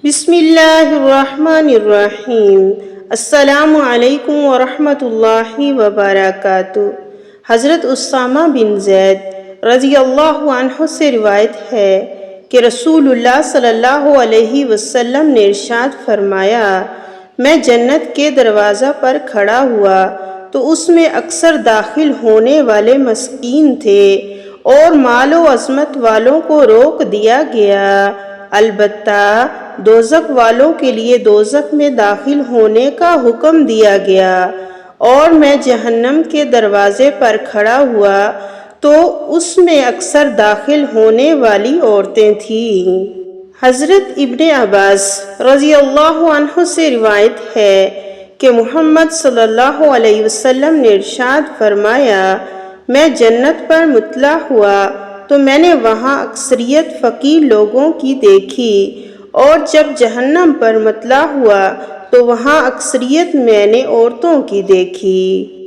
بسم اللہ الرحمن الرحیم۔ السلام علیکم ورحمۃ اللہ وبرکاتہ۔ حضرت اسامہ بن زید رضی اللہ عنہ سے روایت ہے کہ رسول اللہ صلی اللہ علیہ وسلم نے ارشاد فرمایا، میں جنت کے دروازہ پر کھڑا ہوا تو اس میں اکثر داخل ہونے والے مسکین تھے اور مال و عظمت والوں کو روک دیا گیا، البتہ دوزخ والوں کے لیے دوزخ میں داخل ہونے کا حکم دیا گیا، اور میں جہنم کے دروازے پر کھڑا ہوا تو اس میں اکثر داخل ہونے والی عورتیں تھیں۔ حضرت ابن عباس رضی اللہ عنہ سے روایت ہے کہ محمد صلی اللہ علیہ وسلم نے ارشاد فرمایا، میں جنت پر مطلع ہوا تو میں نے وہاں اکثریت فقیر لوگوں کی دیکھی، اور جب جہنم پر مطلع ہوا تو وہاں اکثریت میں نے عورتوں کی دیکھی۔